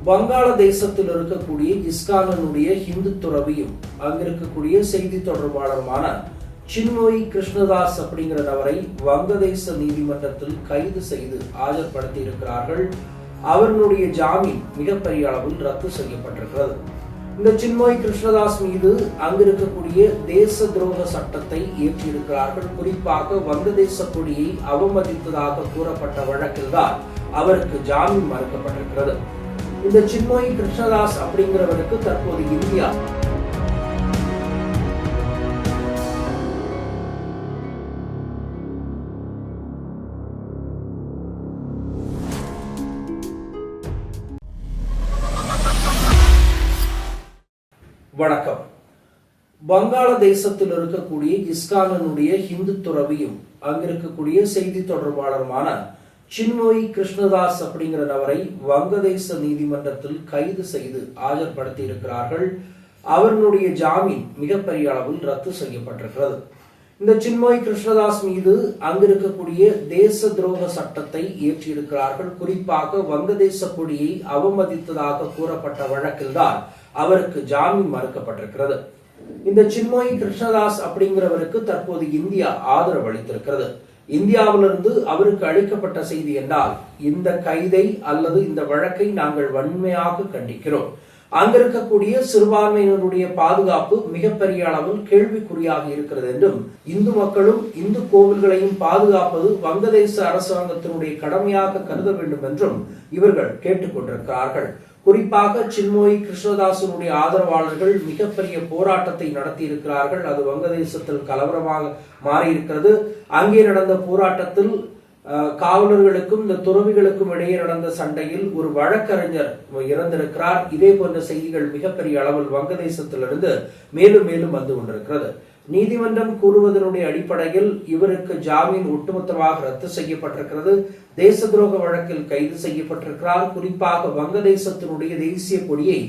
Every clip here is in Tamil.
வங்காளதேசத்தில் இருக்கக்கூடிய இஸ்கானுடைய ஹிந்து துறவியும் அங்கிருக்கக்கூடிய செய்தி தொடர்பாளருமான சின்மோய் கிருஷ்ணதாஸ் அப்படிங்கிற நபரை வங்கதேச நீதிமன்றத்தில் கைது செய்து ஆஜர்படுத்தி இருக்கிறார்கள். அவர்களுடைய ஜாமீன் மிகப்பெரிய அளவில் ரத்து செய்யப்பட்டிருக்கிறது. இந்த சின்மோய் கிருஷ்ணதாஸ் மீது அங்கிருக்கக்கூடிய தேச துரோக சட்டத்தை இயற்றியிருக்கிறார்கள். குறிப்பாக வங்கதேச கொடியை அவமதித்ததாக கூறப்பட்ட வழக்கில்தான் அவருக்கு ஜாமீன் மறுக்கப்பட்டிருக்கிறது. இந்த சின்மோய் கிருஷ்ணதாஸ் அப்படிங்கிறவருக்கு தற்போது இந்தியா வணக்கம். வங்காளதேசத்தில் இருக்கக்கூடிய இஸ்கானுடைய ஹிந்து துறவியும் அங்கிருக்கக்கூடிய செய்தி தொடர்பாளருமான சின்மோய் கிருஷ்ணதாஸ் அப்படிங்கிற நபரை வங்கதேச நீதிமன்றத்தில் கைது செய்து ஆஜர்படுத்தி இருக்கிறார்கள். அவர்களுடைய ஜாமீன் மிகப்பெரிய அளவில் ரத்து செய்யப்பட்டிருக்கிறது. இந்த சின்மோய் கிருஷ்ணதாஸ் மீது அங்கிருக்கக்கூடிய தேச துரோக சட்டத்தை இயற்றியிருக்கிறார்கள். குறிப்பாக வங்கதேச கொடியை அவமதித்ததாக கூறப்பட்ட வழக்கில்தான் அவருக்கு ஜாமீன் மறுக்கப்பட்டிருக்கிறது. இந்த சின்மோய் கிருஷ்ணதாஸ் அப்படிங்கிறவருக்கு தற்போது இந்தியா ஆதரவு அளித்திருக்கிறது. இந்தியாவிலிருந்து அவருக்கு அளிக்கப்பட்ட செய்தி என்றால், இந்த கைதை அல்லது இந்த வழக்கை நாங்கள் வன்மையாக கண்டிக்கிறோம். அங்கிருக்கக்கூடிய சிறுபான்மையினருடைய பாதுகாப்பு மிகப்பெரிய அளவில் கேள்விக்குறியாக இருக்கிறது என்றும், இந்து மக்களும் இந்து கோவில்களையும் பாதுகாப்பது வங்கதேச அரசாங்கத்தினுடைய கடமையாக கருத வேண்டும் என்றும் இவர்கள் கேட்டுக்கொண்டிருக்கிறார்கள். குறிப்பாக சின்மோய் கிருஷ்ணதாசனுடைய ஆதரவாளர்கள் மிகப்பெரிய போராட்டத்தை நடத்தி இருக்கிறார்கள். அது வங்கதேசத்தில் கலவரமாக மாறியிருக்கிறது. அங்கே நடந்த போராட்டத்தில் காவலர்களுக்கும் இந்த துறவிகளுக்கும் இடையே நடந்த சண்டையில் ஒரு வழக்கறிஞர் இறந்திருக்கிறார். இதே போன்ற செய்திகள் மிகப்பெரிய அளவில் வங்கதேசத்திலிருந்து மேலும் மேலும் வந்து கொண்டிருக்கிறது. நீதிமன்றம் கூறுவதனுடைய அடிப்படையில் இவருக்கு ஜாமீன் ஒட்டுமொத்தமாக ரத்து செய்யப்பட்டிருக்கிறது. தேச துரோக வழக்கில் கைது செய்யப்பட்டிருக்கிறார். குறிப்பாக வங்கதேசத்தினுடைய தேசிய கொடியை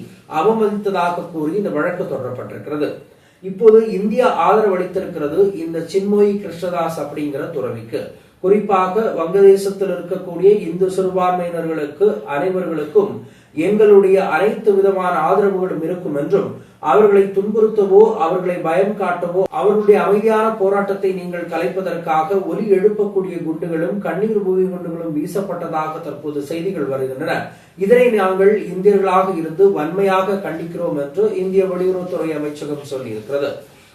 அவமதித்ததாக கூறி இந்த வழக்கு தொடரப்பட்டிருக்கிறது. இப்போது இந்தியா ஆதரவு அளித்திருக்கிறது இந்த சின்மோய் கிருஷ்ணதாஸ் அப்படிங்கிற துறவிக்கு. குறிப்பாக வங்கதேசத்தில் இருக்கக்கூடிய இந்து சிறுபான்மையினர்களுக்கு அனைவர்களுக்கும் எங்களுடைய அனைத்து விதமான ஆதரவுகளும் இருக்கும் என்றும், அவர்களை துன்புறுத்தவோ அவர்களை பயம் காட்டவோ அவர்களுடைய அமைதியான போராட்டத்தை நீங்கள் கலைப்பதற்காக ஒலி எழுப்பக்கூடிய குண்டுகளும் கண்ணீர் பூமி குண்டுகளும் வீசப்பட்டதாக தற்போது செய்திகள் வருகின்றன. இதனை நாங்கள் இந்தியர்களாக இருந்து வன்மையாக கண்டிக்கிறோம் என்று இந்திய வெளியுறவுத்துறை அமைச்சகம் சொல்லியிருக்கிறது.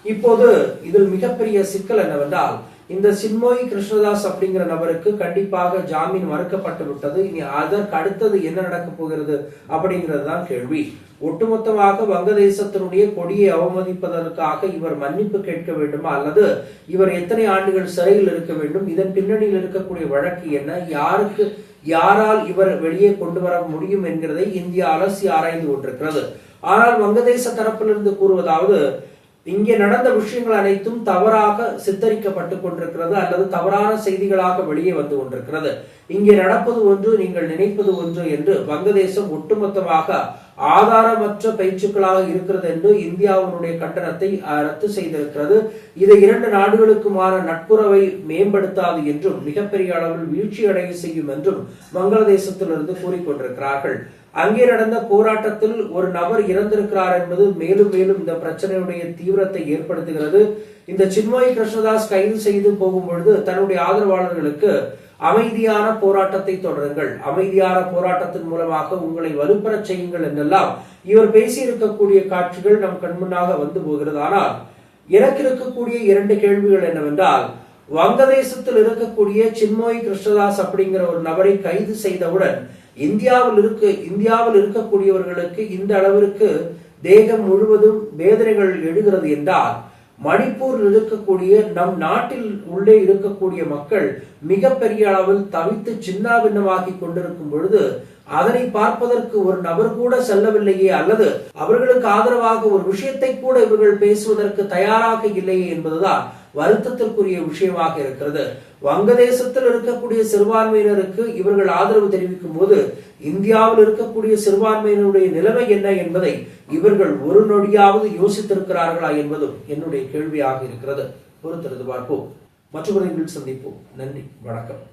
இப்போது இதில் மிகப்பெரிய சிக்கல் என்னவென்றால், இந்த சின்மோய் கிருஷ்ணதாஸ் அப்படிங்கிற நபருக்கு கண்டிப்பாக ஜாமீன் மறுக்கப்பட்டு விட்டது. இனி அதற்கு அடுத்தது என்ன நடக்க போகிறது அப்படிங்கிறது தான் கேள்வி. ஒட்டுமொத்தமாக வங்கதேசத்தினுடைய கொடியை அவமதிப்பதற்காக இவர் மன்னிப்பு கேட்க வேண்டுமா, அல்லது இவர் எத்தனை ஆண்டுகள் சிறையில் இருக்க வேண்டும், இதன் பின்னணியில் இருக்கக்கூடிய வழக்கு என்ன, யாரால் இவர் வெளியே கொண்டு வர முடியும் என்கிறதை இந்தியா அலசி ஆராய்ந்து கொண்டிருக்கிறது. ஆனால் வங்கதேச தரப்பிலிருந்து கூறுவதாவது, இங்கே நடந்த விஷயங்கள் அனைத்தும் தவறாக சித்தரிக்கப்பட்டு கொண்டிருக்கிறது அல்லது தவறான செய்திகளாக வெளியே வந்து கொண்டிருக்கிறது. இங்கே நடப்பது ஒன்று, நீங்கள் நினைப்பது ஒன்று என்று வங்கதேசம் ஒட்டுமொத்தமாக ஆதாரமற்ற பேச்சுக்களாக இருக்கிறது என்று இந்தியாவினுடைய கண்டனத்தை ரத்து செய்திருக்கிறது. இதை இரண்டு நாடுகளுக்குமான நட்புறவை மேம்படுத்தாது என்றும் மிகப்பெரிய அளவில் வீழ்ச்சி அடைய செய்யும் என்றும் வங்கதேசத்திலிருந்து கூறிக்கொண்டிருக்கிறார்கள். அங்கே நடந்த போராட்டத்தில் ஒரு நபர் இறந்திருக்கிறார் என்பது மேலும் மேலும் இந்த பிரச்சனையுடைய தீவிரத்தை ஏற்படுத்துகிறது. இந்த சின்மோய் கிருஷ்ணதாஸ் கைது செய்து போகும் பொழுது தன்னுடைய ஆதரவாளர்களுக்கு அமைதியான போராட்டத்தை தொடருங்கள், அமைதியான போராட்டத்தின் மூலமாக உங்களை வலுப்பெற செய்யுங்கள் என்றெல்லாம் இவர் பேசியிருக்கக்கூடிய காட்சிகள் நம் கண்முன்னாக வந்து போகிறது. ஆனால் எனக்கு இருக்கக்கூடிய இரண்டு கேள்விகள் என்னவென்றால், வங்கதேசத்தில் இருக்கக்கூடிய சின்மோய் கிருஷ்ணதாஸ் அப்படிங்கிற ஒரு நபரை கைது செய்தவுடன் இந்தியாவில் இருக்கக்கூடியவர்களுக்கு இந்த அளவிற்கு தேகம் முழுவதும் வேதனைகள் எழுகிறது என்றால், மணிப்பூரில் இருக்கக்கூடிய நம் நாட்டில் உள்ளே இருக்கக்கூடிய மக்கள் மிகப்பெரிய அளவில் தவித்து சின்னாபின்னமாகி கொண்டிருக்கும் பொழுது அதனை பார்ப்பதற்கு ஒரு நபர் கூட செல்லவில்லையே, அல்லது அவர்களுக்கு ஆதரவாக ஒரு விஷயத்தை கூட இவர்கள் பேசுவதற்கு தயாராக இல்லையே என்பதுதான் வருத்தத்திற்குரிய விஷயமாக இருக்கிறது. வங்கதேசத்தில் இருக்கக்கூடிய சிறுபான்மையினருக்கு இவர்கள் ஆதரவு தெரிவிக்கும் போது இந்தியாவில் இருக்கக்கூடிய சிறுபான்மையினருடைய நிலைமை என்ன என்பதை இவர்கள் ஒரு நொடியாவது யோசித்திருக்கிறார்களா என்பதும் என்னுடைய கேள்வியாக இருக்கிறது. பொறுத்திருந்து பார்ப்போம். மற்றொரு சந்திப்போம். நன்றி, வணக்கம்.